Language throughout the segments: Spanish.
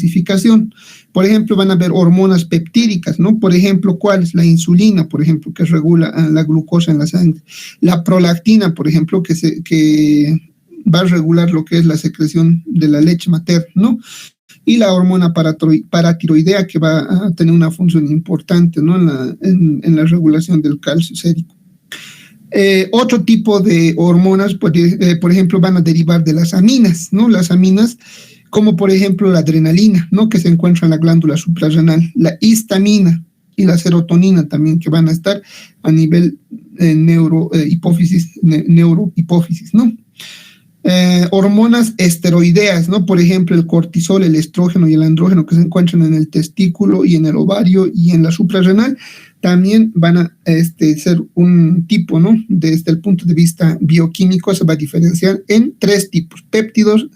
clasificación. Por ejemplo, van a haber hormonas peptídicas, ¿no? Por ejemplo, ¿cuál es? La insulina, por ejemplo, que regula la glucosa en la sangre. La prolactina, por ejemplo, que va a regular lo que es la secreción de la leche materna, ¿no? Y la hormona paratiroidea, que va a tener una función importante, ¿no? en la regulación del calcio sérico. Otro tipo de hormonas, por ejemplo, van a derivar de las aminas, ¿no? Las aminas, como por ejemplo la adrenalina, ¿no? Que se encuentra en la glándula suprarrenal, la histamina y la serotonina también, que van a estar a nivel neurohipófisis, ¿no? Hormonas esteroideas, ¿no? Por ejemplo, el cortisol, el estrógeno y el andrógeno, que se encuentran en el testículo y en el ovario y en la suprarrenal, también van a ser un tipo, ¿no? Desde el punto de vista bioquímico se va a diferenciar en 3 tipos: péptidos,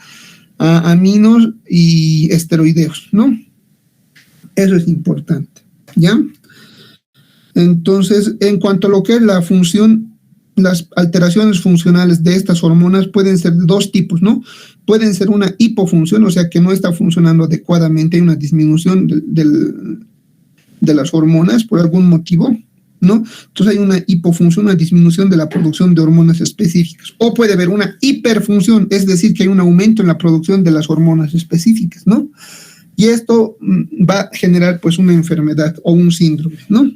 aminos y esteroideos, ¿no? Eso es importante, ¿ya? Entonces, en cuanto a lo que es la función, las alteraciones funcionales de estas hormonas pueden ser de 2 tipos, ¿no? Pueden ser una hipofunción, o sea que no está funcionando adecuadamente, hay una disminución de las hormonas por algún motivo, ¿no? Entonces hay una hipofunción, una disminución de la producción de hormonas específicas. O puede haber una hiperfunción, es decir, que hay un aumento en la producción de las hormonas específicas, ¿no? Y esto va a generar pues una enfermedad o un síndrome, ¿no?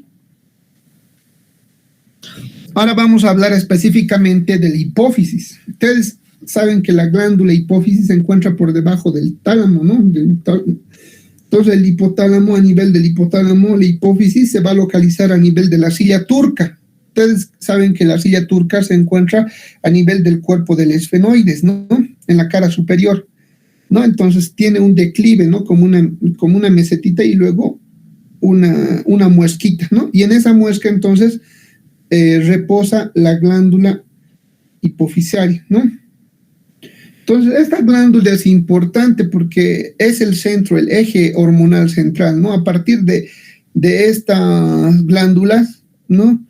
Ahora vamos a hablar específicamente de la hipófisis. Ustedes saben que la glándula hipófisis se encuentra por debajo del tálamo, ¿no? Entonces el hipotálamo, a nivel del hipotálamo, la hipófisis se va a localizar a nivel de la silla turca. Ustedes saben que la silla turca se encuentra a nivel del cuerpo del esfenoides, ¿no? En la cara superior, ¿no? Entonces tiene un declive, ¿no? Como una mesetita y luego una muesquita, ¿no? Y en esa muesca entonces reposa la glándula hipofisaria, ¿no? Entonces, esta glándula es importante porque es el centro, el eje hormonal central, ¿no? A partir de estas glándulas, ¿no?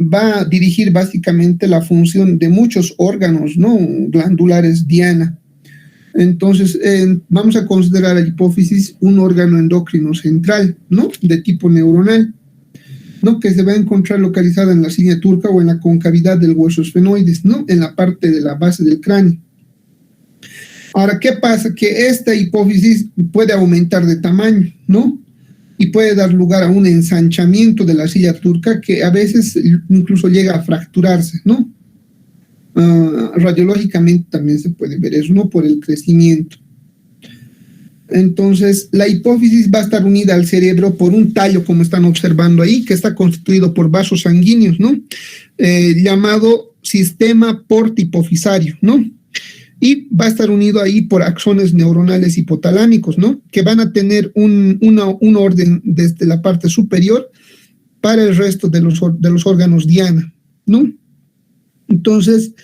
Va a dirigir básicamente la función de muchos órganos, ¿no? Glandulares diana. Entonces, vamos a considerar la hipófisis un órgano endocrino central, ¿no? De tipo neuronal, ¿no? Que se va a encontrar localizada en la silla turca o en la concavidad del hueso esfenoides, ¿no? En la parte de la base del cráneo. Ahora, ¿qué pasa? Que esta hipófisis puede aumentar de tamaño, ¿no? Y puede dar lugar a un ensanchamiento de la silla turca que a veces incluso llega a fracturarse, ¿no? Radiológicamente también se puede ver eso, ¿no? Por el crecimiento. Entonces, la hipófisis va a estar unida al cerebro por un tallo, como están observando ahí, que está constituido por vasos sanguíneos, ¿no? Llamado sistema portihipofisario, ¿no? Y va a estar unido ahí por axones neuronales hipotalámicos, ¿no? Que van a tener un orden desde la parte superior para el resto de los órganos diana, ¿no? Entonces,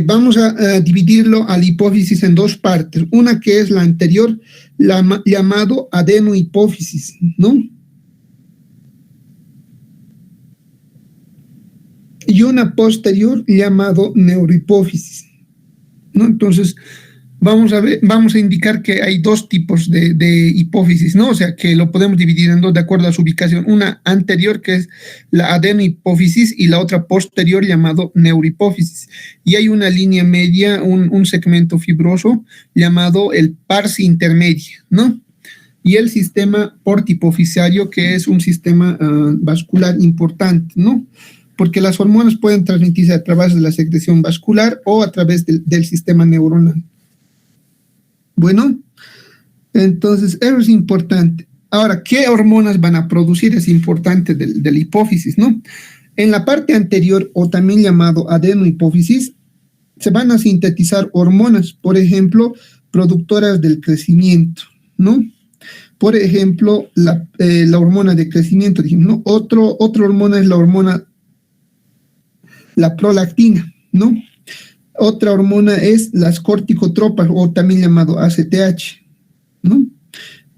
vamos a dividirlo a la hipófisis en 2 partes. Una que es la anterior, llamado adenohipófisis, ¿no? Y una posterior llamado neurohipófisis, ¿no? Entonces, vamos a indicar que hay 2 tipos de hipófisis, ¿no? O sea, que lo podemos dividir en 2 de acuerdo a su ubicación. Una anterior, que es la adenohipófisis, y la otra posterior, llamado neurohipófisis. Y hay una línea media, un segmento fibroso, llamado el parsi intermedio, ¿no? Y el sistema portihipofisario, que es un sistema vascular importante, ¿no? Porque las hormonas pueden transmitirse a través de la secreción vascular o a través del sistema neuronal. Bueno, entonces eso es importante. Ahora, ¿qué hormonas van a producir? Es importante de la hipófisis, ¿no? En la parte anterior, o también llamado adenohipófisis, se van a sintetizar hormonas, por ejemplo, productoras del crecimiento, ¿no? Por ejemplo, la hormona de crecimiento, dijimos, ¿no? Otra hormona es la prolactina, ¿no? Otra hormona es las corticotropas, o también llamado ACTH, ¿no?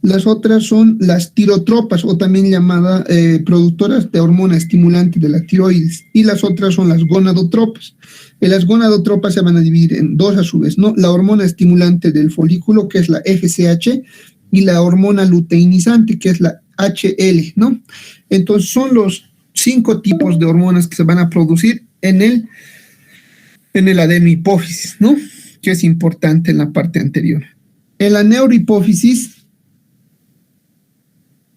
Las otras son las tirotropas, o también llamadas productoras de hormona estimulante de la tiroides, y las otras son las gonadotropas. Las gonadotropas se van a dividir en dos a su vez, ¿no? La hormona estimulante del folículo, que es la FSH, y la hormona luteinizante, que es la HL, ¿no? Entonces son los 5 tipos de hormonas que se van a producir en el adenohipófisis, ¿no? Que es importante en la parte anterior. En la neurohipófisis,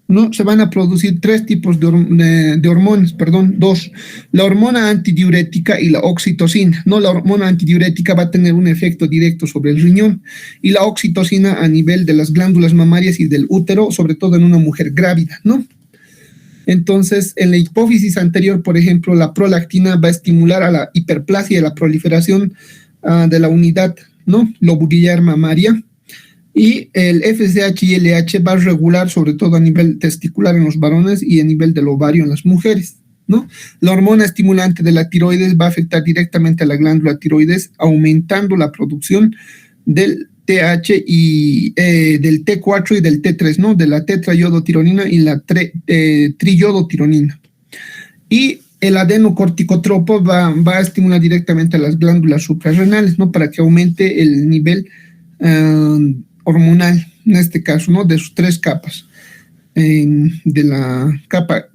¿no? Se van a producir 3 tipos de hormonas, perdón, 2. La hormona antidiurética y la oxitocina, ¿no? La hormona antidiurética va a tener un efecto directo sobre el riñón y la oxitocina a nivel de las glándulas mamarias y del útero, sobre todo en una mujer grávida, ¿no? Entonces, en la hipófisis anterior, por ejemplo, la prolactina va a estimular a la hiperplasia y a la proliferación de la unidad, ¿no? Lobular mamaria. Y el FSH y LH va a regular sobre todo a nivel testicular en los varones y a nivel del ovario en las mujeres, ¿no? La hormona estimulante de la tiroides va a afectar directamente a la glándula tiroides, aumentando la producción del TH y del T4 y del T3, ¿no? De la tetrayodotironina y la triyodotironina. Y el adenocorticotropo va a estimular directamente a las glándulas suprarrenales, ¿no? Para que aumente el nivel hormonal, en este caso, ¿no? De sus 3 capas, de la capa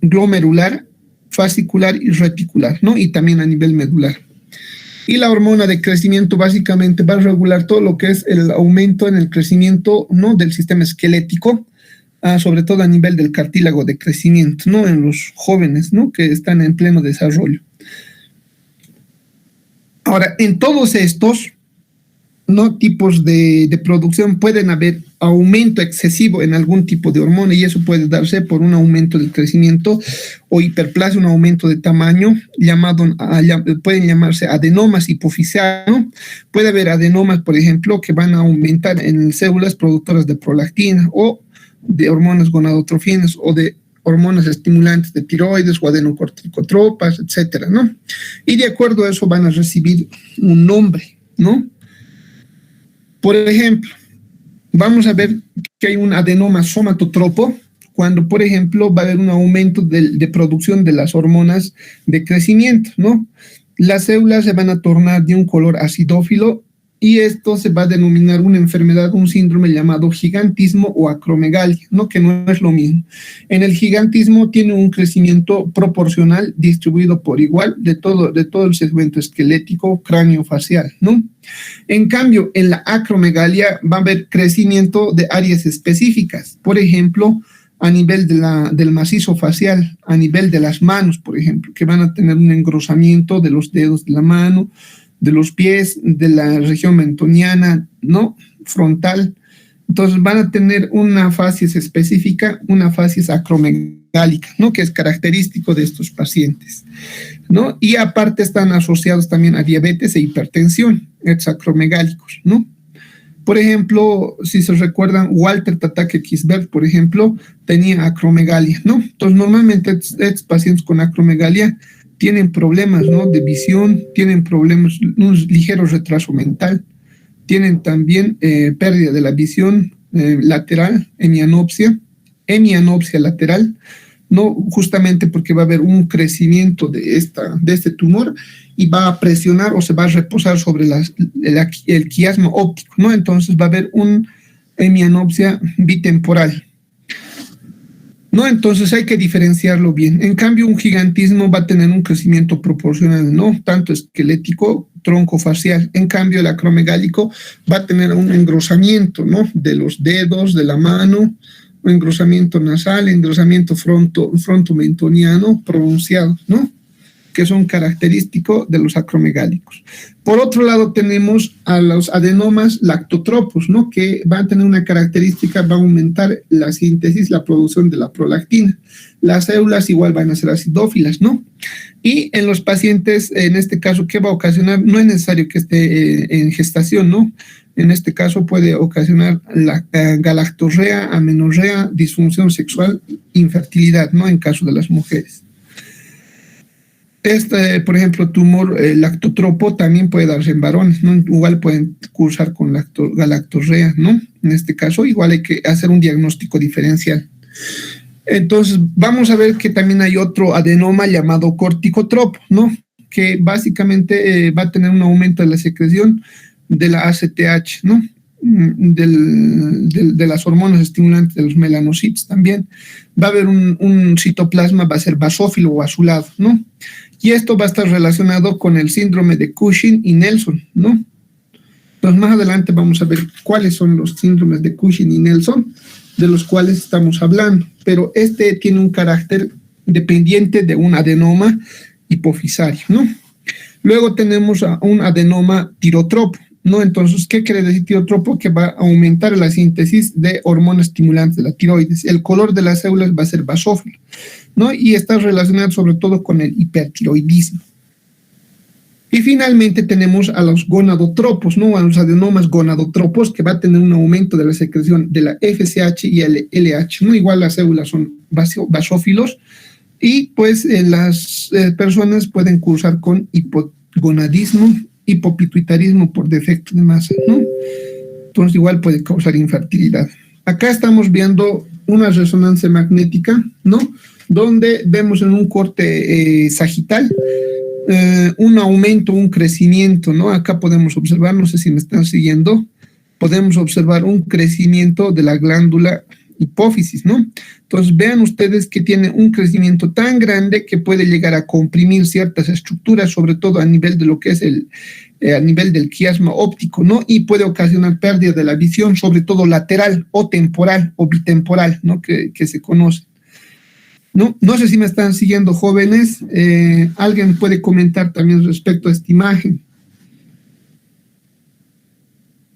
glomerular, fascicular y reticular, ¿no? Y también a nivel medular. Y la hormona de crecimiento básicamente va a regular todo lo que es el aumento en el crecimiento, ¿no? Del sistema esquelético, sobre todo a nivel del cartílago de crecimiento, ¿no? En los jóvenes, ¿no? Que están en pleno desarrollo. Ahora, en todos estos, ¿no? Tipos de producción pueden haber aumento excesivo en algún tipo de hormona y eso puede darse por un aumento del crecimiento o hiperplasia, un aumento de tamaño, pueden llamarse adenomas hipofisiales, ¿no? Puede haber adenomas, por ejemplo, que van a aumentar en células productoras de prolactina o de hormonas gonadotrofinas o de hormonas estimulantes de tiroides o adenocorticotropas, etcétera, ¿no? Y de acuerdo a eso van a recibir un nombre, ¿no? Por ejemplo, vamos a ver que hay un adenoma somatotropo cuando, por ejemplo, va a haber un aumento de producción de las hormonas de crecimiento, ¿no? Las células se van a tornar de un color acidófilo y esto se va a denominar una enfermedad, un síndrome llamado gigantismo o acromegalia, ¿no? Que no es lo mismo. En el gigantismo tiene un crecimiento proporcional distribuido por igual de todo el segmento esquelético cráneo-facial, ¿no? En cambio, en la acromegalia va a haber crecimiento de áreas específicas, por ejemplo, a nivel del macizo facial, a nivel de las manos, por ejemplo, que van a tener un engrosamiento de los dedos de la mano, de los pies, de la región mentoniana, ¿no? Frontal. Entonces van a tener una facies específica, una facies acromegálica, ¿no? Que es característico de estos pacientes, ¿no? Y aparte están asociados también a diabetes e hipertensión, estos acromegálicos, ¿no? Por ejemplo, si se recuerdan, Walter Tatake Kisbert, por ejemplo, tenía acromegalia, ¿no? Entonces, normalmente estos pacientes con acromegalia tienen problemas, ¿no? De visión, tienen problemas, un ligero retraso mental, tienen también pérdida de la visión lateral, hemianopsia lateral, ¿no? Justamente porque va a haber un crecimiento de este tumor y va a presionar o se va a reposar sobre el quiasma óptico, ¿no? Entonces va a haber una hemianopsia bitemporal, ¿no? Entonces hay que diferenciarlo bien. En cambio, un gigantismo va a tener un crecimiento proporcional, ¿no? Tanto esquelético, tronco facial. En cambio, el acromegálico va a tener un engrosamiento, ¿no? De los dedos, de la mano, un engrosamiento nasal, engrosamiento frontomentoniano pronunciado, ¿no? Que son característicos de los acromegálicos. Por otro lado, tenemos a los adenomas lactotropos, ¿no? Que van a tener una característica, va a aumentar la síntesis, la producción de la prolactina. Las células igual van a ser acidófilas, ¿no? Y en los pacientes, en este caso, ¿qué va a ocasionar? No es necesario que esté en gestación, ¿no? En este caso puede ocasionar la galactorrea, amenorrea, disfunción sexual, infertilidad, ¿no? En caso de las mujeres. Por ejemplo, tumor lactotropo también puede darse en varones, ¿no? Igual pueden cursar con galactorrea, ¿no? En este caso, igual hay que hacer un diagnóstico diferencial. Entonces, vamos a ver que también hay otro adenoma llamado corticotropo, ¿no? Que básicamente va a tener un aumento de la secreción de la ACTH, ¿no? De las hormonas estimulantes de los melanocitos también. Va a haber un citoplasma, va a ser basófilo o azulado, ¿no? Y esto va a estar relacionado con el síndrome de Cushing y Nelson, ¿no? Entonces, más adelante vamos a ver cuáles son los síndromes de Cushing y Nelson, de los cuales estamos hablando, pero este tiene un carácter dependiente de un adenoma hipofisario, ¿no? Luego tenemos a un adenoma tirotropo, ¿no? Entonces, ¿qué quiere decir tirotropo? Que va a aumentar la síntesis de hormonas estimulantes de la tiroides. El color de las células va a ser basófilo, ¿no? Y está relacionado sobre todo con el hipertiroidismo. Y finalmente tenemos a los gonadotropos, ¿no? A los adenomas gonadotropos, que va a tener un aumento de la secreción de la FSH y el LH, ¿no? Igual las células son basófilos y pues las personas pueden cursar con hipogonadismo, hipopituitarismo por defecto de masa, ¿no? Entonces igual puede causar infertilidad. Acá estamos viendo una resonancia magnética, ¿no? Donde vemos en un corte sagital un aumento, un crecimiento, ¿no? Acá podemos observar, no sé si me están siguiendo, podemos observar un crecimiento de la glándula hipófisis, ¿no? Entonces vean ustedes que tiene un crecimiento tan grande que puede llegar a comprimir ciertas estructuras, sobre todo a nivel de lo que es a nivel del quiasma óptico, ¿no? Y puede ocasionar pérdida de la visión, sobre todo lateral o temporal o bitemporal, ¿no? Que se conoce. No sé si me están siguiendo, jóvenes. Alguien puede comentar también respecto a esta imagen.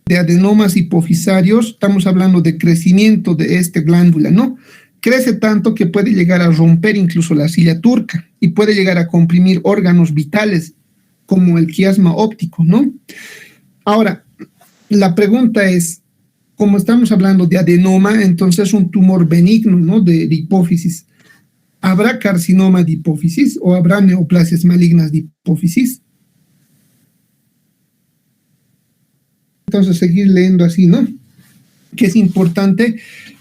De adenomas hipofisarios, estamos hablando de crecimiento de esta glándula, ¿no? Crece tanto que puede llegar a romper incluso la silla turca y puede llegar a comprimir órganos vitales como el quiasma óptico, ¿no? Ahora, la pregunta es, como estamos hablando de adenoma, entonces es un tumor benigno, ¿no? De hipófisis. ¿Habrá carcinoma de hipófisis o habrá neoplasias malignas de hipófisis? Entonces, seguir leyendo así, ¿no? Que es importante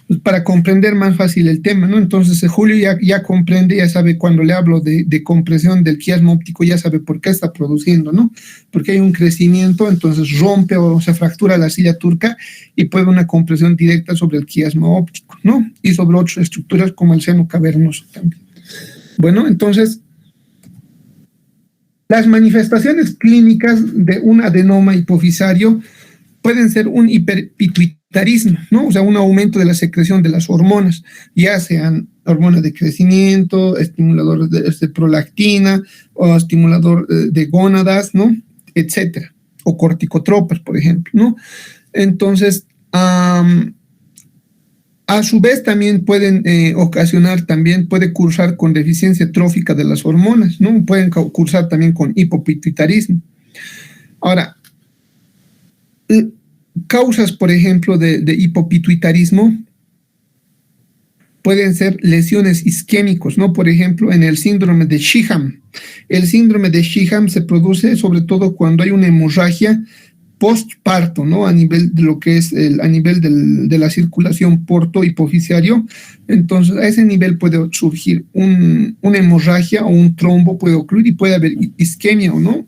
pues, para comprender más fácil el tema, ¿no? Entonces, Julio ya comprende, ya sabe cuando le hablo de compresión del quiasma óptico, ya sabe por qué está produciendo, ¿no? Porque hay un crecimiento, entonces rompe o se fractura la silla turca y puede haber una compresión directa sobre el quiasma óptico, ¿no? Y sobre otras estructuras como el seno cavernoso también. Bueno, entonces, las manifestaciones clínicas de un adenoma hipofisario pueden ser un hiperpituitarismo, ¿no? O sea, un aumento de la secreción de las hormonas, ya sean hormonas de crecimiento, estimulador de prolactina, o estimulador de gónadas, ¿no? Etcétera. O corticotropas, por ejemplo, ¿no? Entonces, a su vez también pueden ocasionar, también puede cursar con deficiencia trófica de las hormonas, ¿no? Pueden cursar también con hipopituitarismo. Ahora, causas, por ejemplo, de hipopituitarismo pueden ser lesiones isquémicos, ¿no? Por ejemplo, en el síndrome de Sheehan. El síndrome de Sheehan se produce sobre todo cuando hay una hemorragia postparto, ¿no? A nivel de lo que es a nivel de la circulación porto-hipofisiario. Entonces, a ese nivel puede surgir una hemorragia o un trombo, puede ocurrir y puede haber isquemia o no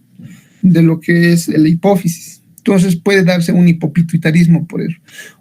de lo que es la hipófisis. Entonces puede darse un hipopituitarismo por eso.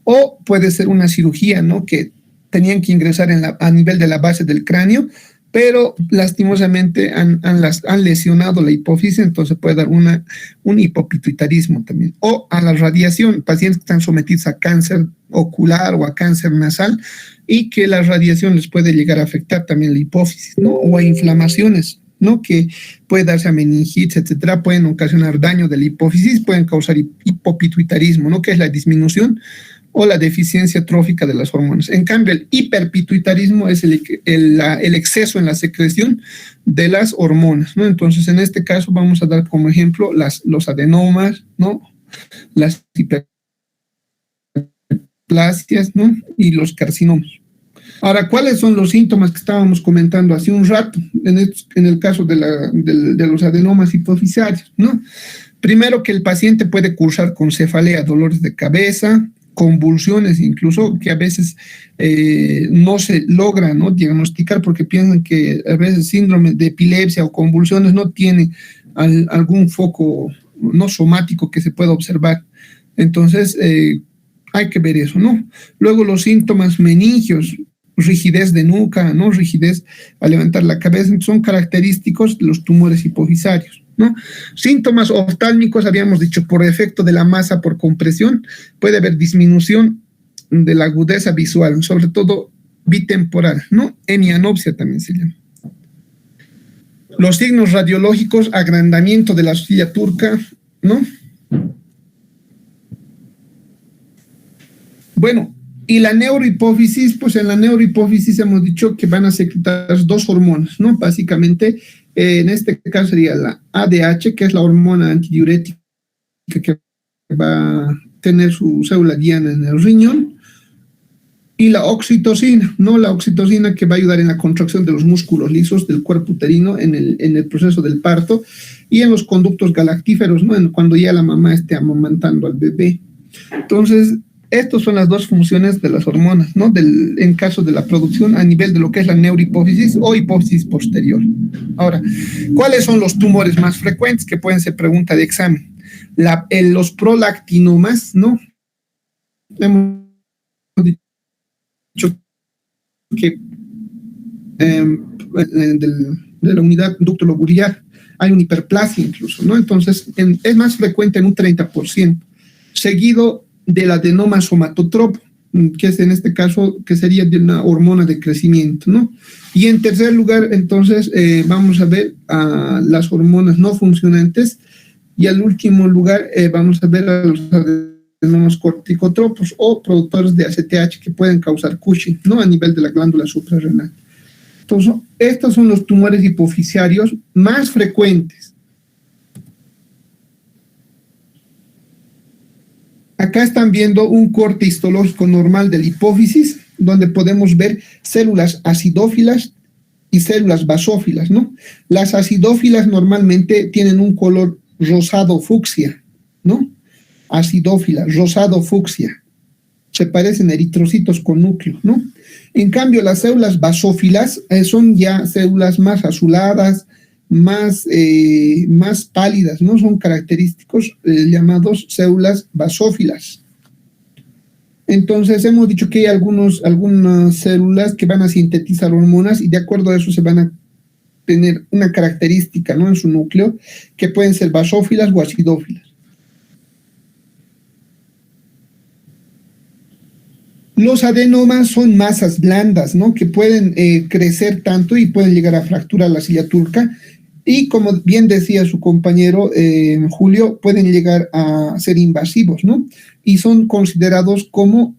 O puede ser una cirugía, ¿no? Que tenían que ingresar a nivel de la base del cráneo, pero lastimosamente han lesionado la hipófisis, entonces puede dar un hipopituitarismo también. O a la radiación, pacientes que están sometidos a cáncer ocular o a cáncer nasal y que la radiación les puede llegar a afectar también la hipófisis, ¿no? O a inflamaciones, ¿no? Que puede darse a meningitis, etcétera, pueden ocasionar daño de la hipófisis, pueden causar hipopituitarismo, ¿no? Que es la disminución o la deficiencia trófica de las hormonas. En cambio, el hiperpituitarismo es el exceso en la secreción de las hormonas, ¿no? Entonces, en este caso vamos a dar como ejemplo los adenomas, ¿no? Las hiperplasias, ¿no? Y los carcinomas. Ahora, ¿cuáles son los síntomas que estábamos comentando hace un rato en el caso de los adenomas hipofisarios, ¿no? Primero, que el paciente puede cursar con cefalea, dolores de cabeza, convulsiones, incluso que a veces no se logra, ¿no? Diagnosticar porque piensan que a veces síndrome de epilepsia o convulsiones no tiene algún foco no somático que se pueda observar. Entonces, hay que ver eso, ¿no? Luego los síntomas meningios, rigidez de nuca, ¿no? Rigidez al levantar la cabeza, son característicos de los tumores hipofisarios, ¿no? Síntomas oftálmicos, habíamos dicho, por efecto de la masa por compresión, puede haber disminución de la agudeza visual, sobre todo bitemporal, ¿no? Hemianopsia también se llama. Los signos radiológicos, agrandamiento de la silla turca, ¿no? Bueno, y la neurohipófisis, pues en la neurohipófisis hemos dicho que van a secretar dos hormonas, ¿no? Básicamente, en este caso sería la ADH, que es la hormona antidiurética que va a tener su célula diana en el riñón, y la oxitocina, ¿no? La oxitocina que va a ayudar en la contracción de los músculos lisos del cuerpo uterino en el proceso del parto y en los conductos galactíferos, ¿no? Cuando ya la mamá esté amamantando al bebé. Entonces, estas son las dos funciones de las hormonas, ¿no? En caso de la producción a nivel de lo que es la neurohipófisis o hipófisis posterior. Ahora, ¿cuáles son los tumores más frecuentes que pueden ser pregunta de examen? Los prolactinomas, ¿no? Hemos dicho que de la unidad ducto lobular hay una hiperplasia incluso, ¿no? Entonces, es más frecuente en un 30%, seguido del adenoma somatotropo, que es en este caso, que sería de una hormona de crecimiento, ¿no? Y en tercer lugar, entonces, vamos a ver a las hormonas no funcionantes, y al último lugar vamos a ver a los adenomas corticotropos o productores de ACTH que pueden causar Cushing, ¿no? A nivel de la glándula suprarrenal. Entonces, estos son los tumores hipofisiarios más frecuentes. Acá están viendo un corte histológico normal de la hipófisis, donde podemos ver células acidófilas y células basófilas, ¿no? Las acidófilas normalmente tienen un color rosado fucsia, ¿no? Acidófila, rosado fucsia. Se parecen a eritrocitos con núcleo, ¿no? En cambio, las células basófilas son ya células más azuladas, más pálidas, ¿no? Son característicos llamados células basófilas. Entonces, hemos dicho que hay algunas células que van a sintetizar hormonas y de acuerdo a eso se van a tener una característica, ¿no? En su núcleo, que pueden ser basófilas o acidófilas. Los adenomas son masas blandas, ¿no? Que pueden crecer tanto y pueden llegar a fracturar la silla turca. Y como bien decía su compañero Julio, pueden llegar a ser invasivos, ¿no? Y son considerados como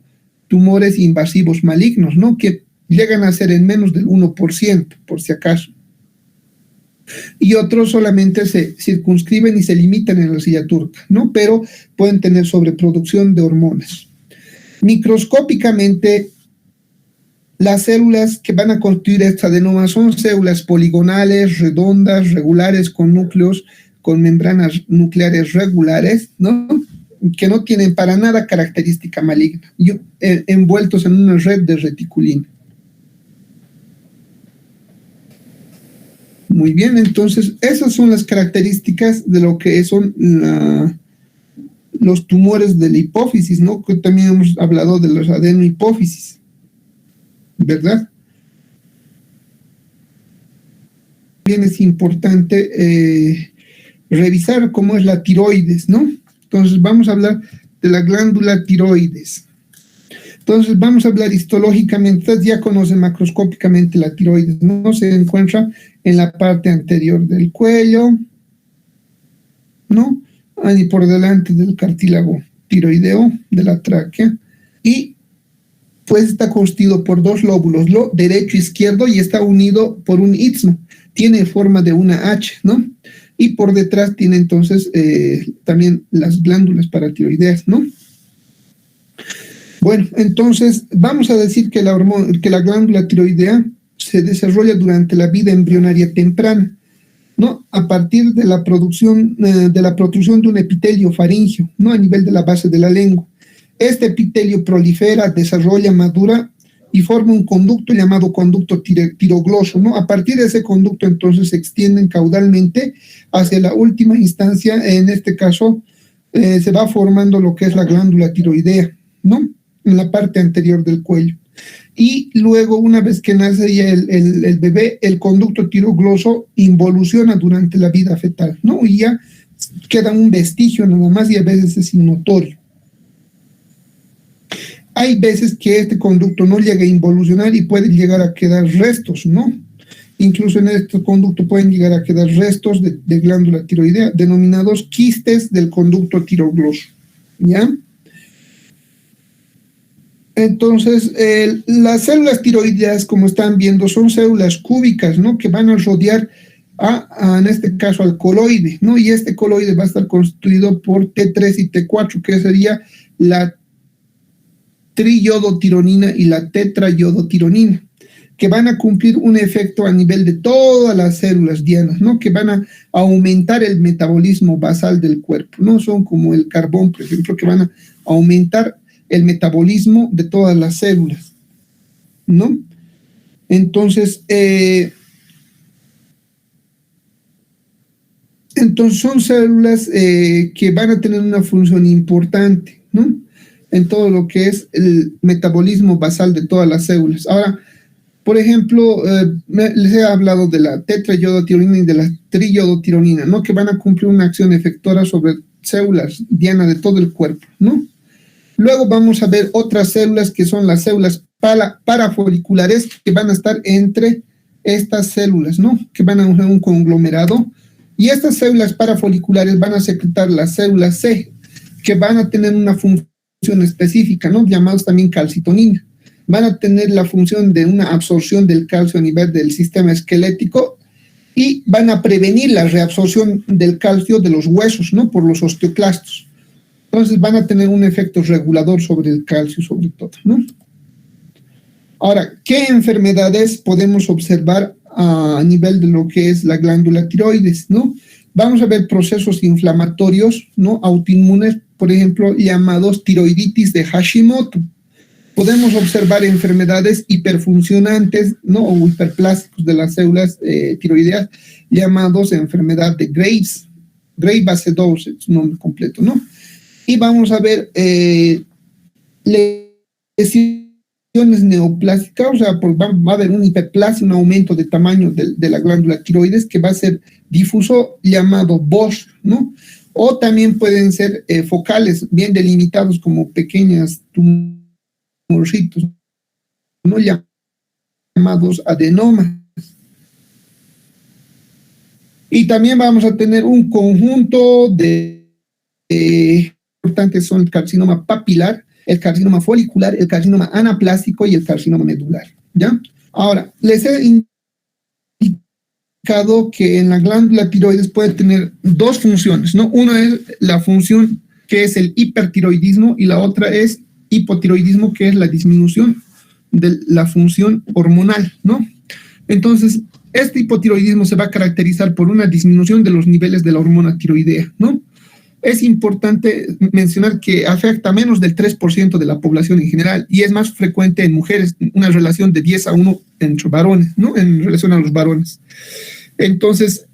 tumores invasivos malignos, ¿no? Que llegan a ser en menos del 1%, por si acaso. Y otros solamente se circunscriben y se limitan en la silla turca, ¿no? Pero pueden tener sobreproducción de hormonas. Microscópicamente, las células que van a constituir este adenoma son células poligonales, redondas, regulares, con núcleos, con membranas nucleares regulares, ¿no? Que no tienen para nada característica maligna, envueltos en una red de reticulina. Muy bien, entonces esas son las características de lo que son los tumores de la hipófisis, ¿no? Que también hemos hablado de los adenohipófisis, ¿verdad? Bien, es importante revisar cómo es la tiroides, ¿no? Entonces vamos a hablar de la glándula tiroides. Entonces vamos a hablar histológicamente. Ustedes ya conocen macroscópicamente la tiroides, ¿no? Se encuentra en la parte anterior del cuello, ¿no? Y por delante del cartílago tiroideo de la tráquea, y pues está constituido por dos lóbulos, derecho e izquierdo, y está unido por un istmo, tiene forma de una H, ¿no? Y por detrás tiene entonces también las glándulas paratiroideas, ¿no? Bueno, entonces vamos a decir que la glándula tiroidea se desarrolla durante la vida embrionaria temprana, ¿no? A partir de la protrusión de un epitelio faríngeo, ¿no? A nivel de la base de la lengua. Este epitelio prolifera, desarrolla, madura y forma un conducto llamado conducto tirogloso, ¿no? A partir de ese conducto, entonces, se extienden caudalmente hacia la última instancia. En este caso, se va formando lo que es la glándula tiroidea, ¿no? En la parte anterior del cuello. Y luego, una vez que nace ya el bebé, el conducto tirogloso involuciona durante la vida fetal, ¿no? Y ya queda un vestigio nada más y a veces es innotorio. Hay veces que este conducto no llega a involucionar y puede llegar a quedar restos, ¿no? Incluso en este conducto pueden llegar a quedar restos de glándula tiroidea, denominados quistes del conducto tirogloso, ¿ya? Entonces, las células tiroideas, como están viendo, son células cúbicas, ¿no? Que van a rodear en este caso, al coloide, ¿no? Y este coloide va a estar constituido por T3 y T4, que sería la triiodotironina y la tetraiodotironina, que van a cumplir un efecto a nivel de todas las células dianas, ¿no? Que van a aumentar el metabolismo basal del cuerpo, ¿no? Son como el carbón, por ejemplo, que van a aumentar el metabolismo de todas las células, ¿no? Entonces son células que van a tener una función importante, ¿no? En todo lo que es el metabolismo basal de todas las células. Ahora, por ejemplo, les he hablado de la tetraiodotironina y de la triiodotironina, ¿no? Que van a cumplir una acción efectora sobre células dianas de todo el cuerpo, ¿no? Luego vamos a ver otras células que son las células parafoliculares, que van a estar entre estas células, ¿no? Que van a usar un conglomerado. Y estas células parafoliculares van a secretar las células C, que van a tener una función específica, ¿no? Llamados también calcitonina. Van a tener la función de una absorción del calcio a nivel del sistema esquelético y van a prevenir la reabsorción del calcio de los huesos, ¿no? Por los osteoclastos. Entonces van a tener un efecto regulador sobre el calcio, sobre todo, ¿no? Ahora, ¿qué enfermedades podemos observar a nivel de lo que es la glándula tiroides, ¿no? Vamos a ver procesos inflamatorios, ¿no? Autoinmunes, por ejemplo, llamados tiroiditis de Hashimoto. Podemos observar enfermedades hiperfuncionantes, ¿no? O hiperplásticos de las células tiroideas, llamados enfermedad de Graves. Graves acidosis es su nombre completo, ¿no? Y vamos a ver lesiones neoplásicas, o sea, va a haber un hiperplasia, un aumento de tamaño de la glándula tiroides que va a ser difuso, llamado BOSH, ¿no? O también pueden ser focales, bien delimitados como pequeñas tumorcitos, ¿no? Llamados adenomas. Y también vamos a tener un conjunto de importantes, son el carcinoma papilar, el carcinoma folicular, el carcinoma anaplástico y el carcinoma medular, ¿ya? Ahora, les he indicado que en la glándula tiroides puede tener dos funciones, ¿no? Una es la función que es el hipertiroidismo y la otra es hipotiroidismo, que es la disminución de la función hormonal, ¿no? Entonces, este hipotiroidismo se va a caracterizar por una disminución de los niveles de la hormona tiroidea, ¿no? Es importante mencionar que afecta a menos del 3% de la población en general y es más frecuente en mujeres, una relación de 10-1 entre varones, ¿no? En relación a los varones. Entonces,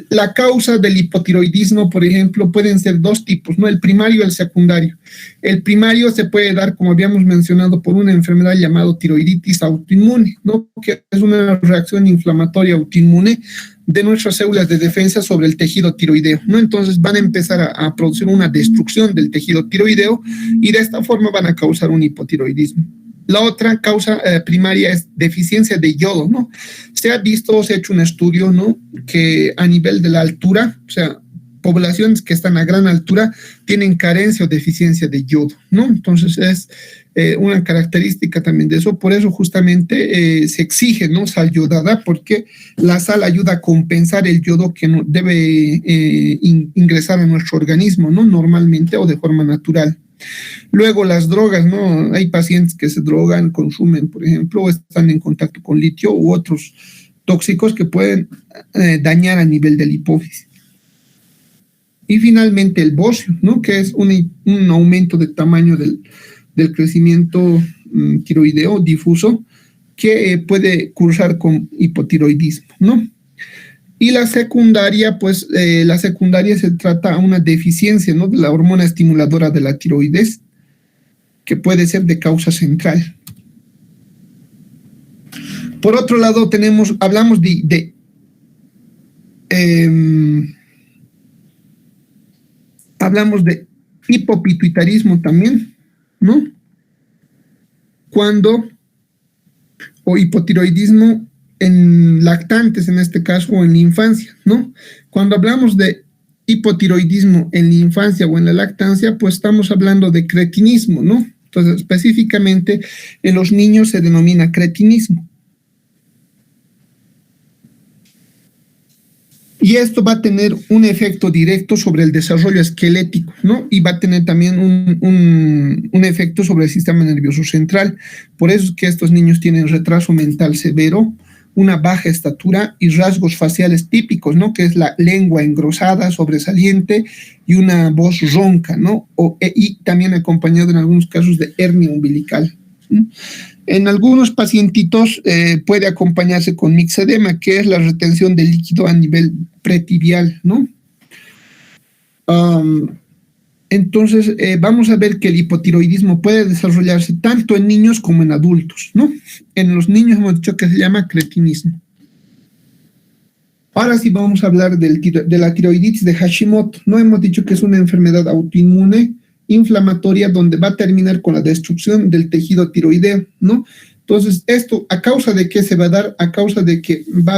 la causa del hipotiroidismo, por ejemplo, pueden ser dos tipos, ¿no? El primario y el secundario. El primario se puede dar, como habíamos mencionado, por una enfermedad llamada tiroiditis autoinmune, ¿no? Que es una reacción inflamatoria autoinmune de nuestras células de defensa sobre el tejido tiroideo, ¿no? Entonces van a empezar a producir una destrucción del tejido tiroideo y de esta forma van a causar un hipotiroidismo. La otra causa primaria es deficiencia de yodo, ¿no? Se ha hecho un estudio, ¿no? Que a nivel de la altura, o sea, poblaciones que están a gran altura tienen carencia o deficiencia de yodo, ¿no? Entonces es una característica también de eso. Por eso justamente se exige, ¿no? Sal yodada, porque la sal ayuda a compensar el yodo que no debe ingresar a nuestro organismo, ¿no? Normalmente o de forma natural. Luego las drogas, ¿no? Hay pacientes que se drogan, consumen, por ejemplo, o están en contacto con litio u otros tóxicos que pueden dañar a nivel de la hipófisis. Y finalmente el bocio, ¿no? Que es un aumento de tamaño del crecimiento tiroideo difuso que puede cursar con hipotiroidismo, ¿no? Y la secundaria, pues la secundaria se trata de una deficiencia, ¿no?, de la hormona estimuladora de la tiroides, que puede ser de causa central. Por otro lado, hablamos hablamos de hipopituitarismo también, ¿no? O hipotiroidismo en lactantes, en este caso, o en la infancia, ¿no? Cuando hablamos de hipotiroidismo en la infancia o en la lactancia, pues estamos hablando de cretinismo, ¿no? Entonces, específicamente en los niños se denomina cretinismo. Y esto va a tener un efecto directo sobre el desarrollo esquelético, ¿no? Y va a tener también un efecto sobre el sistema nervioso central. Por eso es que estos niños tienen retraso mental severo, una baja estatura y rasgos faciales típicos, ¿no? Que es la lengua engrosada, sobresaliente y una voz ronca, ¿no? Y también acompañado en algunos casos de hernia umbilical, ¿no? En algunos pacientitos puede acompañarse con mixedema, que es la retención de líquido a nivel pretibial, ¿no? Entonces, vamos a ver que el hipotiroidismo puede desarrollarse tanto en niños como en adultos, ¿no? En los niños hemos dicho que se llama cretinismo. Ahora sí vamos a hablar de la tiroiditis de Hashimoto. No hemos dicho que es una enfermedad autoinmune inflamatoria donde va a terminar con la destrucción del tejido tiroideo, ¿no? Entonces, ¿esto a causa de qué se va a dar? A causa de que va a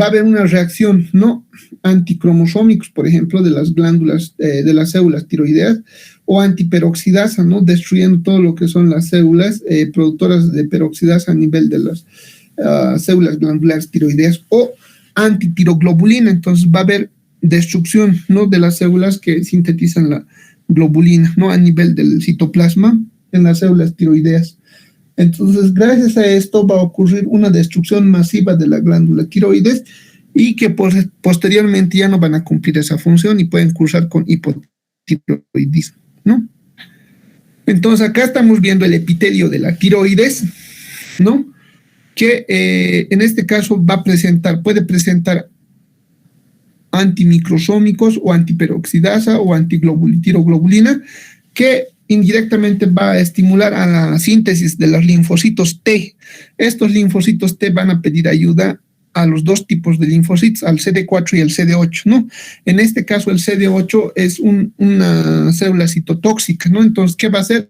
haber una reacción, ¿no?, anticromosómicos, por ejemplo, de las glándulas, de las células tiroideas, o antiperoxidasa, ¿no?, destruyendo todo lo que son las células productoras de peroxidasa a nivel de las células glandulares tiroideas, o antitiroglobulina. Entonces va a haber destrucción, ¿no?, de las células que sintetizan la globulina, ¿no?, a nivel del citoplasma en las células tiroideas. Entonces, gracias a esto va a ocurrir una destrucción masiva de la glándula tiroides y que posteriormente ya no van a cumplir esa función y pueden cursar con hipotiroidismo, ¿no? Entonces, acá estamos viendo el epitelio de la tiroides, ¿no?, que en este caso puede presentar antimicrosómicos o antiperoxidasa o antitiroglobulina, que indirectamente va a estimular a la síntesis de los linfocitos T. Estos linfocitos T van a pedir ayuda a los dos tipos de linfocitos, al CD4 y al CD8, ¿no? En este caso, el CD8 es una célula citotóxica, ¿no? Entonces, ¿qué va a hacer?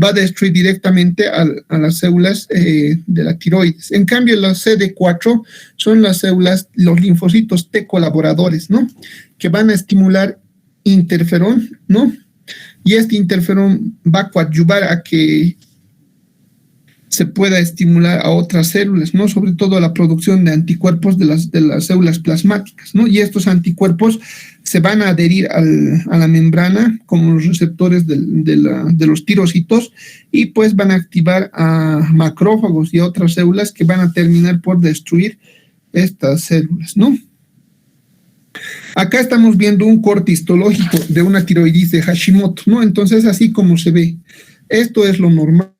Va a destruir directamente a las células de la tiroides. En cambio, los CD4 son las células, los linfocitos T colaboradores, ¿no?, que van a estimular interferón, ¿no? Y este interferón va a coadyuvar a que se pueda estimular a otras células, ¿no?, sobre todo a la producción de anticuerpos de las células plasmáticas, ¿no? Y estos anticuerpos se van a adherir a la membrana como los receptores de los tirocitos y pues van a activar a macrófagos y a otras células que van a terminar por destruir estas células, ¿no? Acá estamos viendo un corte histológico de una tiroiditis de Hashimoto, ¿no? Entonces, así como se ve, esto es lo normal.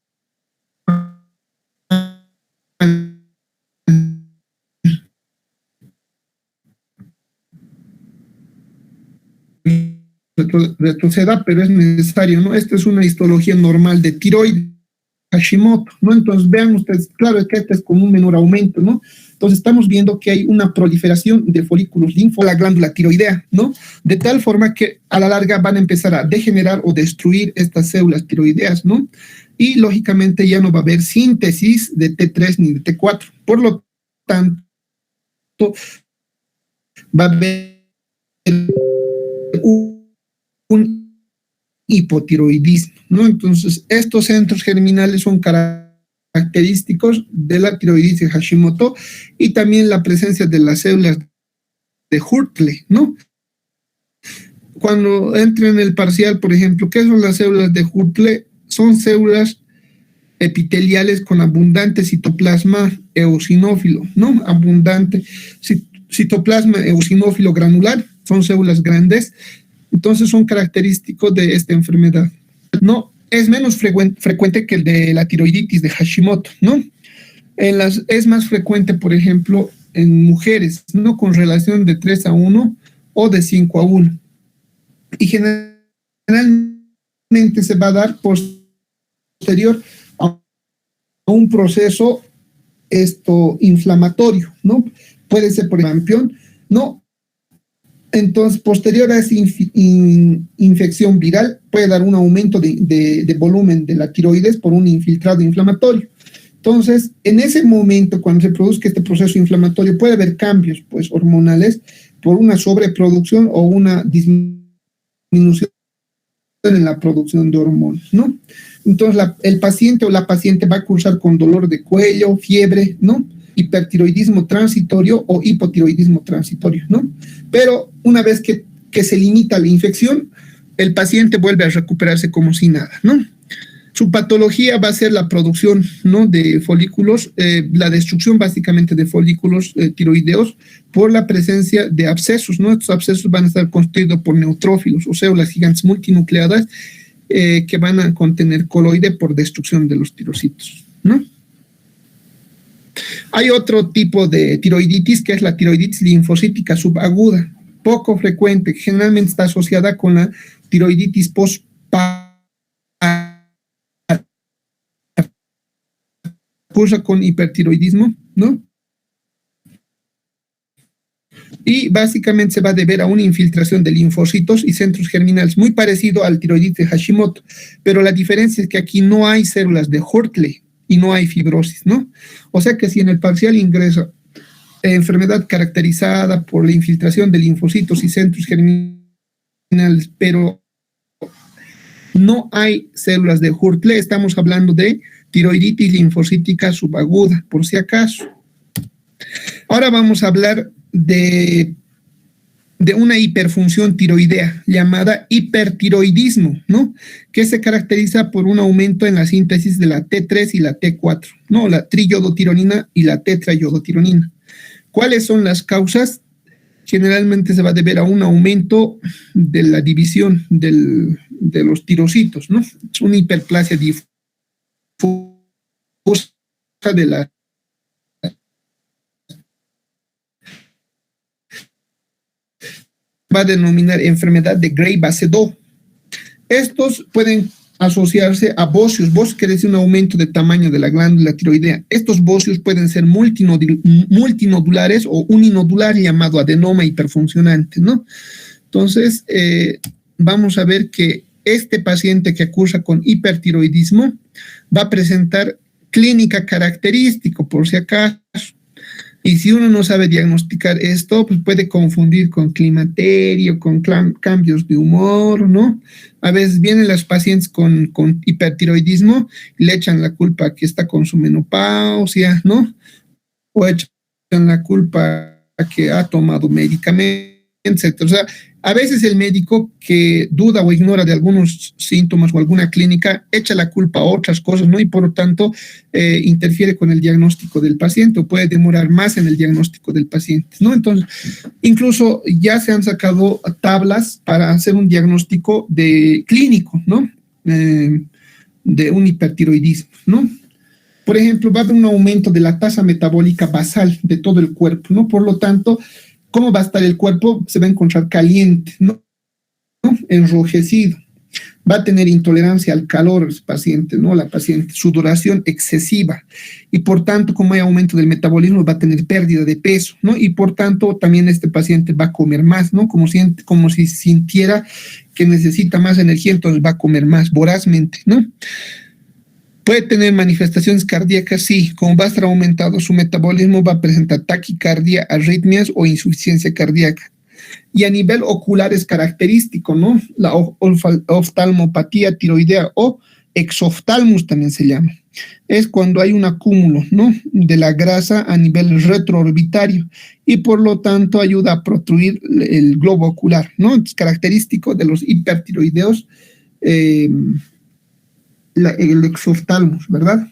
Retroceda, pero es necesario, ¿no? Esta es una histología normal de tiroides Hashimoto, ¿no? Entonces vean ustedes, claro, es que este es con un menor aumento, ¿no? Entonces estamos viendo que hay una proliferación de folículos linfo, la glándula tiroidea, ¿no? De tal forma que a la larga van a empezar a degenerar o destruir estas células tiroideas, ¿no? Y lógicamente ya no va a haber síntesis de T3 ni de T4. Por lo tanto, va a haber un hipotiroidismo, ¿no? Entonces, estos centros germinales son característicos de la tiroiditis de Hashimoto y también la presencia de las células de Hurtle, ¿no? Cuando entra en el parcial, por ejemplo, ¿qué son las células de Hurtle? Son células epiteliales con abundante citoplasma eosinófilo, ¿no? Abundante citoplasma eosinófilo granular, son células grandes. Entonces son característicos de esta enfermedad, ¿no? es menos frecuente que el de la tiroiditis de Hashimoto, ¿no? Es más frecuente, por ejemplo, en mujeres, ¿no? Con relación de 3:1 o de 5:1. Y generalmente se va a dar posterior a un proceso inflamatorio, ¿no? Puede ser por campeón, ¿no? Entonces, posterior a esa infección viral, puede dar un aumento de volumen de la tiroides por un infiltrado inflamatorio. Entonces, en ese momento, cuando se produzca este proceso inflamatorio, puede haber cambios, pues, hormonales por una sobreproducción o una disminución en la producción de hormonas, ¿no? Entonces, el paciente o la paciente va a cursar con dolor de cuello, fiebre, ¿no? Hipertiroidismo transitorio o hipotiroidismo transitorio, ¿no? Pero una vez que se limita la infección, el paciente vuelve a recuperarse como si nada, ¿no? Su patología va a ser la producción, ¿no? De folículos, la destrucción básicamente de folículos tiroideos por la presencia de abscesos, ¿no? Estos abscesos van a estar constituidos por neutrófilos o células gigantes multinucleadas que van a contener coloide por destrucción de los tirocitos, ¿no? Hay otro tipo de tiroiditis que es la tiroiditis linfocítica subaguda, poco frecuente, generalmente está asociada con la tiroiditis cursa con hipertiroidismo, ¿no? Y básicamente se va a deber a una infiltración de linfocitos y centros germinales, muy parecido al tiroiditis de Hashimoto, pero la diferencia es que aquí no hay células de Hurley y no hay fibrosis, ¿no? O sea que si en el parcial ingresa enfermedad caracterizada por la infiltración de linfocitos y centros germinales, pero no hay células de Hurley, estamos hablando de tiroiditis linfocítica subaguda, por si acaso. Ahora vamos a hablar de una hiperfunción tiroidea llamada hipertiroidismo, ¿no? Que se caracteriza por un aumento en la síntesis de la T3 y la T4, ¿no? La triyodotironina y la tetrayodotironina. ¿Cuáles son las causas? Generalmente se va a deber a un aumento de la división de los tirocitos, ¿no? Es una hiperplasia difusa de la va a denominar enfermedad de Gray-Basedow. Estos pueden asociarse a bocios. Bocios quiere decir un aumento de tamaño de la glándula tiroidea. Estos bocios pueden ser multinodulares o uninodular llamado adenoma hiperfuncionante, ¿no? Entonces, vamos a ver que este paciente que cursa con hipertiroidismo va a presentar clínica característico, por si acaso. Y si uno no sabe diagnosticar esto, pues puede confundir con climaterio, con cambios de humor, ¿no? A veces vienen las pacientes con hipertiroidismo y le echan la culpa a que está con su menopausia, ¿no? O echan la culpa a que ha tomado medicamentos, etc. O sea, a veces el médico que duda o ignora de algunos síntomas o alguna clínica echa la culpa a otras cosas, ¿no? Y por lo tanto interfiere con el diagnóstico del paciente o puede demorar más en el diagnóstico del paciente, ¿no? Entonces, incluso ya se han sacado tablas para hacer un diagnóstico clínico, ¿no? De un hipertiroidismo, ¿no? Por ejemplo, va a haber un aumento de la tasa metabólica basal de todo el cuerpo, ¿no? Por lo tanto, ¿cómo va a estar el cuerpo? Se va a encontrar caliente, ¿no? Enrojecido. Va a tener intolerancia al calor el paciente, ¿no? La paciente, sudoración excesiva. Y por tanto, como hay aumento del metabolismo, va a tener pérdida de peso, ¿no? Y por tanto, también este paciente va a comer más, ¿no? Como si sintiera que necesita más energía, entonces va a comer más vorazmente, ¿no? ¿Puede tener manifestaciones cardíacas? Sí, como va a estar aumentado su metabolismo, va a presentar taquicardia, arritmias o insuficiencia cardíaca. Y a nivel ocular es característico, ¿no? La oftalmopatía tiroidea o exoftalmos también se llama. Es cuando hay un acúmulo, ¿no? De la grasa a nivel retroorbitario y por lo tanto ayuda a protruir el globo ocular, ¿no? Es característico de los hipertiroideos. El exoftalmos, ¿verdad?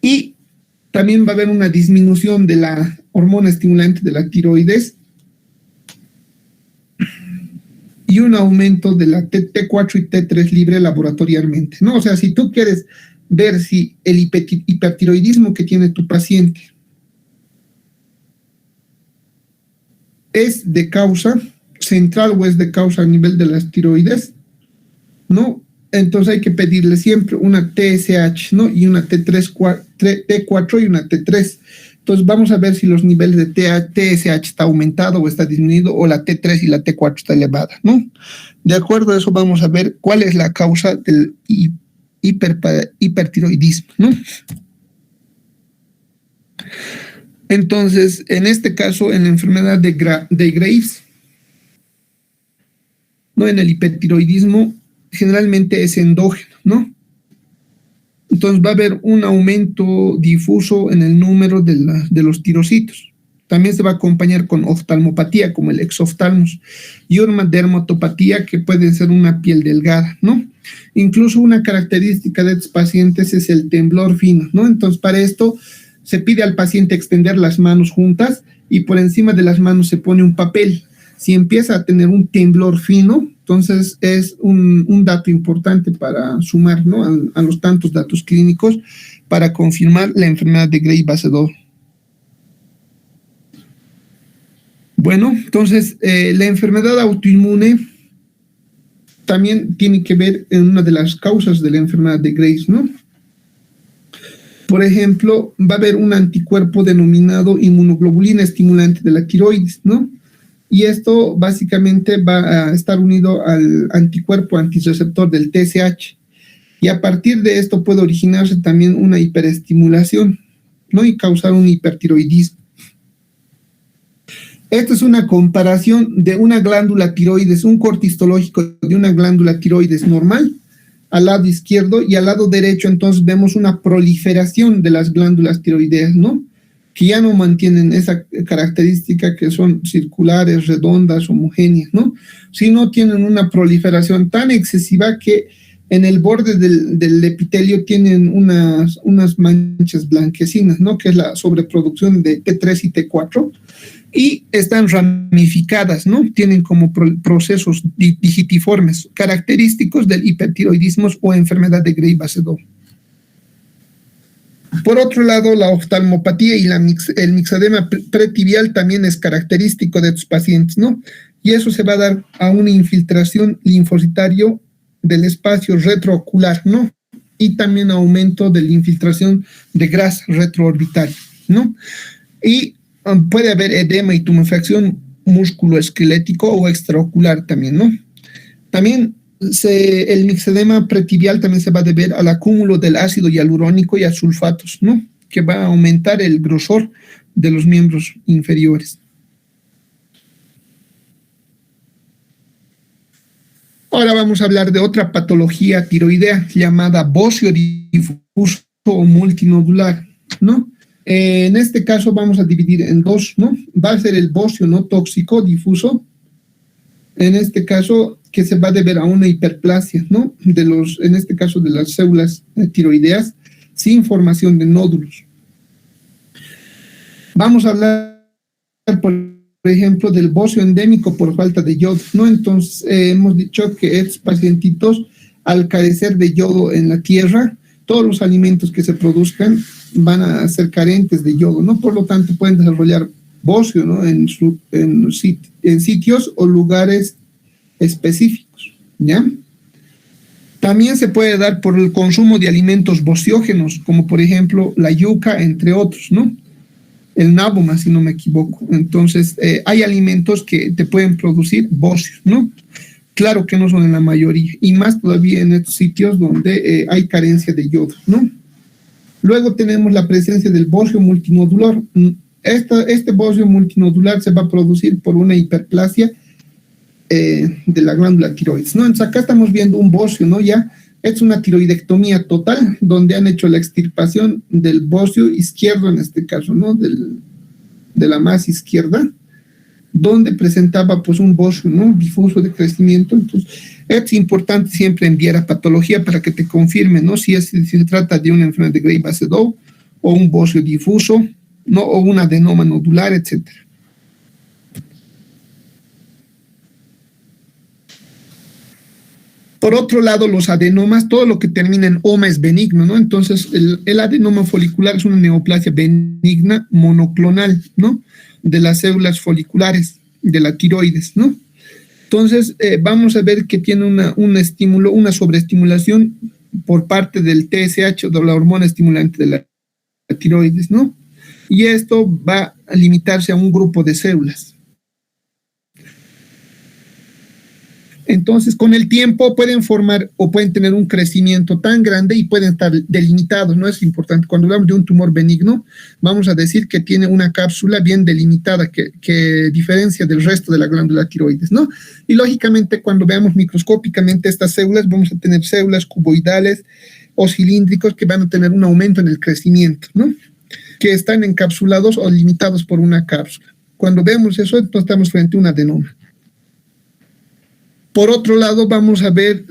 Y también va a haber una disminución de la hormona estimulante de la tiroides y un aumento de la T4 y T3 libre laboratorialmente, ¿no? O sea, si tú quieres ver si el hipertiroidismo que tiene tu paciente es de causa central o es de causa a nivel de las tiroides, ¿no? Entonces hay que pedirle siempre una TSH, ¿no? Y una T4 y una T3. Entonces vamos a ver si los niveles de TSH está aumentado o está disminuido, o la T3 y la T4 está elevada, ¿no? De acuerdo a eso vamos a ver cuál es la causa del hipertiroidismo, ¿no? Entonces, en este caso, en la enfermedad de Graves, ¿no? En el hipertiroidismo, generalmente es endógeno, ¿no? Entonces va a haber un aumento difuso en el número de los tirocitos. También se va a acompañar con oftalmopatía, como el exoftalmos, y una dermatopatía que puede ser una piel delgada, ¿no? Incluso una característica de estos pacientes es el temblor fino, ¿no? Entonces, para esto se pide al paciente extender las manos juntas y por encima de las manos se pone un papel. Si empieza a tener un temblor fino, entonces es un dato importante para sumar, ¿no? a los tantos datos clínicos para confirmar la enfermedad de Graves-Basedow. Bueno, entonces la enfermedad autoinmune también tiene que ver en una de las causas de la enfermedad de Graves, ¿no? Por ejemplo, va a haber un anticuerpo denominado inmunoglobulina estimulante de la tiroides, ¿no? Y esto básicamente va a estar unido al anticuerpo antirreceptor del TSH. Y a partir de esto puede originarse también una hiperestimulación, ¿no? Y causar un hipertiroidismo. Esto es una comparación de una glándula tiroides, un corte histológico de una glándula tiroides normal al lado izquierdo, y al lado derecho entonces vemos una proliferación de las glándulas tiroideas, ¿no? Que ya no mantienen esa característica que son circulares, redondas, homogéneas, ¿no? Sino tienen una proliferación tan excesiva que en el borde del epitelio tienen unas manchas blanquecinas, ¿no? Que es la sobreproducción de T3 y T4, y están ramificadas, ¿no? Tienen como procesos digitiformes, característicos del hipertiroidismo o enfermedad de Graves-Basedow. Por otro lado, la oftalmopatía y el mixedema pretibial también es característico de estos pacientes, ¿no? Y eso se va a dar a una infiltración linfocitario del espacio retroocular, ¿no? Y también aumento de la infiltración de grasa retroorbitaria, ¿no? Y puede haber edema y tumefacción musculoesquelético o extraocular también, ¿no? También el mixedema pretibial también se va a deber al acúmulo del ácido hialurónico y a sulfatos, ¿no? Que va a aumentar el grosor de los miembros inferiores. Ahora vamos a hablar de otra patología tiroidea llamada bocio difuso o multinodular, ¿no? En este caso vamos a dividir en dos, ¿no? Va a ser el bocio no tóxico difuso, en este caso que se va a deber a una hiperplasia, ¿no? En este caso de las células tiroideas sin formación de nódulos. Vamos a hablar, por ejemplo, del bocio endémico por falta de yodo, ¿no? Entonces, hemos dicho que estos pacientitos, al carecer de yodo en la tierra, todos los alimentos que se produzcan van a ser carentes de yodo, ¿no? Por lo tanto, pueden desarrollar bocio, ¿no? En sitios o lugares específicos, ¿ya? También se puede dar por el consumo de alimentos bociógenos, como por ejemplo la yuca, entre otros, ¿no? El náboma, si no me equivoco. Entonces, hay alimentos que te pueden producir bocio, ¿no? Claro que no son en la mayoría, y más todavía en estos sitios donde hay carencia de yodo, ¿no? Luego tenemos la presencia del bocio multinodular. Este bocio multinodular se va a producir por una hiperplasia de la glándula tiroides, ¿no? Entonces acá estamos viendo un bocio, ¿no? Ya es una tiroidectomía total, donde han hecho la extirpación del bocio izquierdo, en este caso, ¿no? De la masa izquierda, donde presentaba pues un bocio, ¿no? Difuso de crecimiento. Entonces es importante siempre enviar a patología para que te confirmen, ¿no? Si se trata de una enfermedad de Graves-Basedow o un bocio difuso, ¿no? O un adenoma nodular, etcétera. Por otro lado, los adenomas, todo lo que termina en oma es benigno, ¿no? Entonces, el adenoma folicular es una neoplasia benigna monoclonal, ¿no? De las células foliculares, de la tiroides, ¿no? Entonces, vamos a ver que tiene un estímulo, una sobreestimulación por parte del TSH, o de la hormona estimulante de la tiroides, ¿no? Y esto va a limitarse a un grupo de células. Entonces, con el tiempo pueden formar o pueden tener un crecimiento tan grande y pueden estar delimitados, ¿no? Es importante. Cuando hablamos de un tumor benigno, vamos a decir que tiene una cápsula bien delimitada que diferencia del resto de la glándula tiroides, ¿no? Y lógicamente, cuando veamos microscópicamente estas células, vamos a tener células cuboidales o cilíndricos que van a tener un aumento en el crecimiento, ¿no? Que están encapsulados o limitados por una cápsula. Cuando vemos eso, entonces estamos frente a un adenoma. Por otro lado, vamos a ver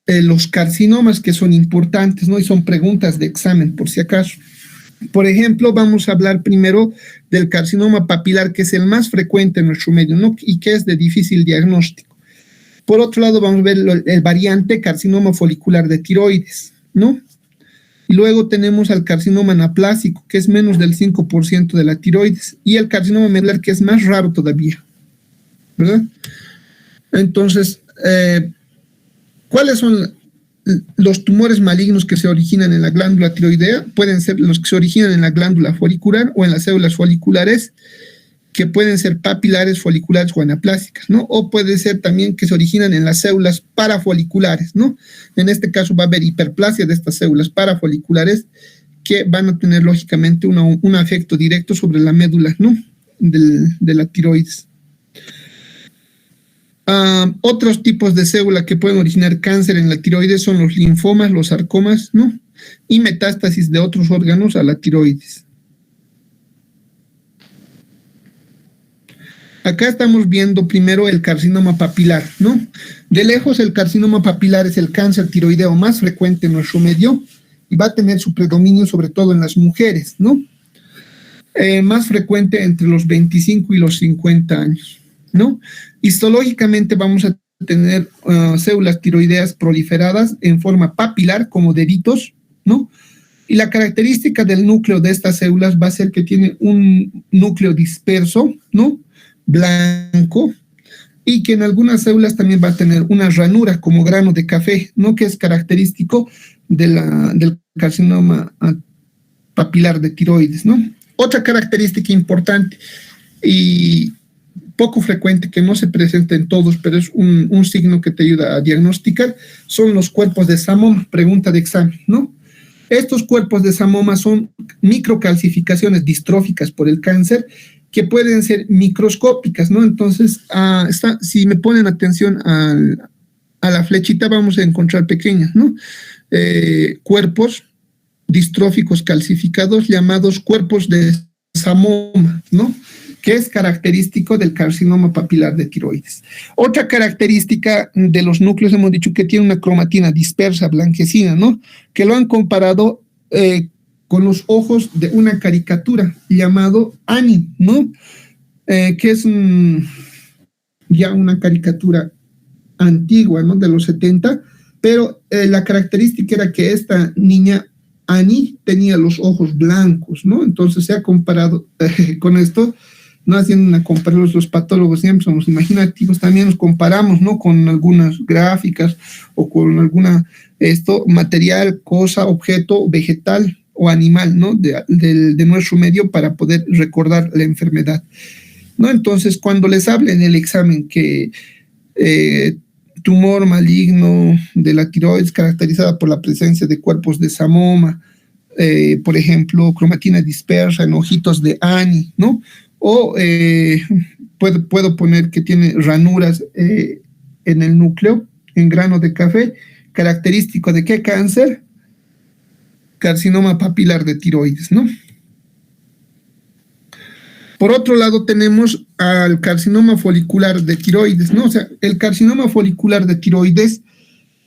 los carcinomas, que son importantes, ¿no? Y son preguntas de examen, por si acaso. Por ejemplo, vamos a hablar primero del carcinoma papilar, que es el más frecuente en nuestro medio, ¿no? Y que es de difícil diagnóstico. Por otro lado, vamos a ver el variante carcinoma folicular de tiroides, ¿no? Y luego tenemos al carcinoma anaplásico, que es menos del 5% de la tiroides, y el carcinoma medular, que es más raro todavía, ¿verdad? Entonces, ¿cuáles son los tumores malignos que se originan en la glándula tiroidea? Pueden ser los que se originan en la glándula folicular o en las células foliculares, que pueden ser papilares, foliculares o anaplásicas, ¿no? O puede ser también que se originan en las células parafoliculares, ¿no? En este caso va a haber hiperplasia de estas células parafoliculares que van a tener lógicamente un efecto directo sobre la médula, ¿no? De la tiroides. Otros tipos de células que pueden originar cáncer en la tiroides son los linfomas, los sarcomas, ¿no? Y metástasis de otros órganos a la tiroides. Acá estamos viendo primero el carcinoma papilar, ¿no? De lejos, el carcinoma papilar es el cáncer tiroideo más frecuente en nuestro medio y va a tener su predominio sobre todo en las mujeres, ¿no? Más frecuente entre los 25 y los 50 años, ¿no? Histológicamente vamos a tener células tiroideas proliferadas en forma papilar como deditos, ¿no? Y la característica del núcleo de estas células va a ser que tiene un núcleo disperso, ¿no? Blanco, y que en algunas células también va a tener una ranura como grano de café, ¿no? Que es característico del carcinoma papilar de tiroides, ¿no? Otra característica importante y poco frecuente, que no se presenta en todos, pero es un signo que te ayuda a diagnosticar, son los cuerpos de samoma, pregunta de examen, ¿no? Estos cuerpos de samoma son microcalcificaciones distróficas por el cáncer que pueden ser microscópicas, ¿no? Entonces, si me ponen atención a la flechita, vamos a encontrar pequeñas, ¿no? Cuerpos distróficos calcificados llamados cuerpos de samoma, ¿no? Que es característico del carcinoma papilar de tiroides. Otra característica de los núcleos, hemos dicho que tiene una cromatina dispersa, blanquecina, ¿no? Que lo han comparado con los ojos de una caricatura llamado Annie, ¿no? Que es ya una caricatura antigua, ¿no? De los 70, pero la característica era que esta niña Annie tenía los ojos blancos, ¿no? Entonces se ha comparado con esto, no haciendo una comparación, los patólogos siempre somos imaginativos, también nos comparamos, ¿no? Con algunas gráficas o con alguna material, cosa, objeto, vegetal o animal, ¿no? De nuestro medio para poder recordar la enfermedad, ¿no? Entonces, cuando les hablen en el examen que tumor maligno de la tiroides caracterizada por la presencia de cuerpos de samoma, por ejemplo, cromatina dispersa en ojitos de Annie, ¿no? O puedo poner que tiene ranuras en el núcleo, en grano de café, característico de qué cáncer, carcinoma papilar de tiroides, ¿no? Por otro lado, tenemos al carcinoma folicular de tiroides, ¿no? O sea, el carcinoma folicular de tiroides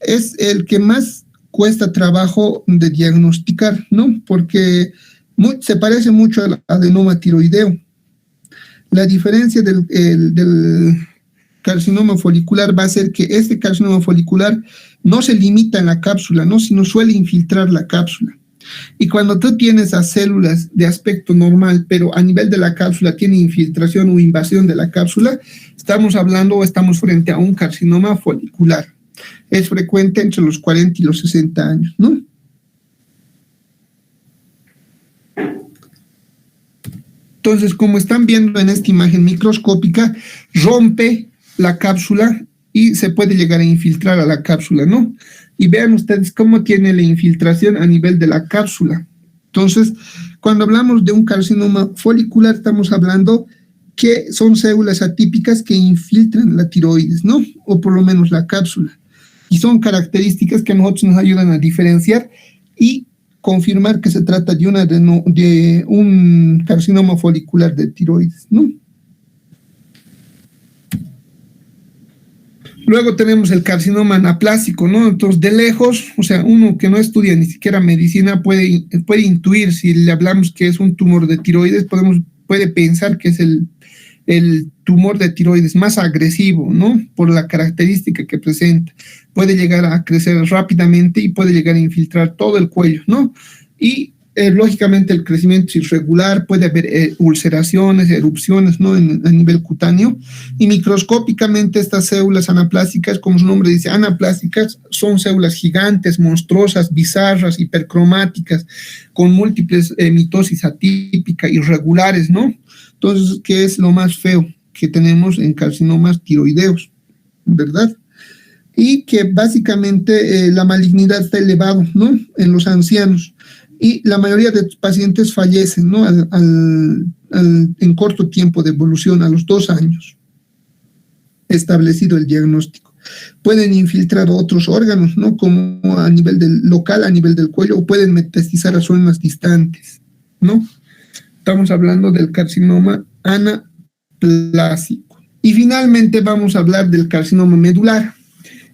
es el que más cuesta trabajo de diagnosticar, ¿no? Porque se parece mucho al adenoma tiroideo. La diferencia del carcinoma folicular va a ser que este carcinoma folicular no se limita en la cápsula, ¿no? Sino suele infiltrar la cápsula. Y cuando tú tienes a células de aspecto normal, pero a nivel de la cápsula tiene infiltración o invasión de la cápsula, estamos hablando o estamos frente a un carcinoma folicular. Es frecuente entre los 40 y los 60 años, ¿no? Entonces, como están viendo en esta imagen microscópica, rompe la cápsula y se puede llegar a infiltrar a la cápsula, ¿no? Y vean ustedes cómo tiene la infiltración a nivel de la cápsula. Entonces, cuando hablamos de un carcinoma folicular, estamos hablando que son células atípicas que infiltran la tiroides, ¿no? O por lo menos la cápsula. Y son características que a nosotros nos ayudan a diferenciar y confirmar que se trata de un carcinoma folicular de tiroides, ¿no? Luego tenemos el carcinoma anaplásico, ¿no? Entonces, de lejos, o sea, uno que no estudia ni siquiera medicina puede intuir, si le hablamos que es un tumor de tiroides, puede pensar que es el tumor de tiroides más agresivo, ¿no? Por la característica que presenta. Puede llegar a crecer rápidamente y puede llegar a infiltrar todo el cuello, ¿no? Y lógicamente el crecimiento es irregular, puede haber ulceraciones, erupciones, ¿no? A nivel cutáneo. Y microscópicamente estas células anaplásicas, como su nombre dice, anaplásicas, son células gigantes, monstruosas, bizarras, hipercromáticas, con múltiples mitosis atípica, irregulares, ¿no? Entonces, ¿qué es lo más feo que tenemos en carcinomas tiroideos? ¿Verdad? Y que básicamente la malignidad está elevada, ¿no? En los ancianos. Y la mayoría de pacientes fallecen, ¿no? En corto tiempo de evolución, a los 2 años, establecido el diagnóstico. Pueden infiltrar otros órganos, ¿no? Como a nivel local, a nivel del cuello, o pueden metastizar a zonas distantes, ¿no? Estamos hablando del carcinoma anaplásico. Y finalmente vamos a hablar del carcinoma medular.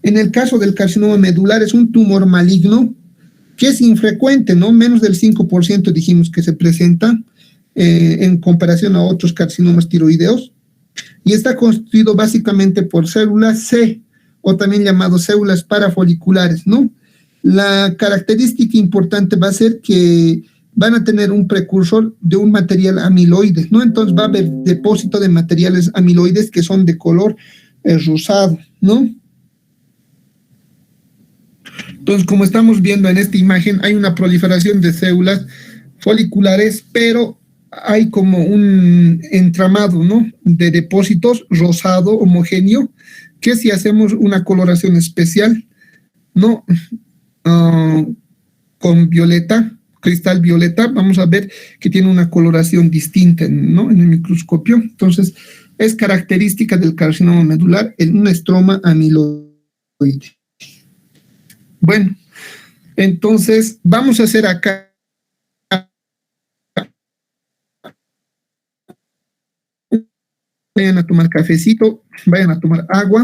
En el caso del carcinoma medular es un tumor maligno que es infrecuente, ¿no? Menos del 5% dijimos que se presenta en comparación a otros carcinomas tiroideos, y está constituido básicamente por células C, o también llamadas células parafoliculares, ¿no? La característica importante va a ser que van a tener un precursor de un material amiloide, ¿no? Entonces va a haber depósito de materiales amiloides que son de color rosado, ¿no? Entonces, como estamos viendo en esta imagen, hay una proliferación de células foliculares, pero hay como un entramado, ¿no? De depósitos rosado homogéneo, que si hacemos una coloración especial, ¿no? Con violeta, cristal violeta, vamos a ver que tiene una coloración distinta, ¿no? En el microscopio. Entonces, es característica del carcinoma medular en un estroma amiloide. Bueno, entonces vamos a hacer acá vayan a tomar cafecito, vayan a tomar agua.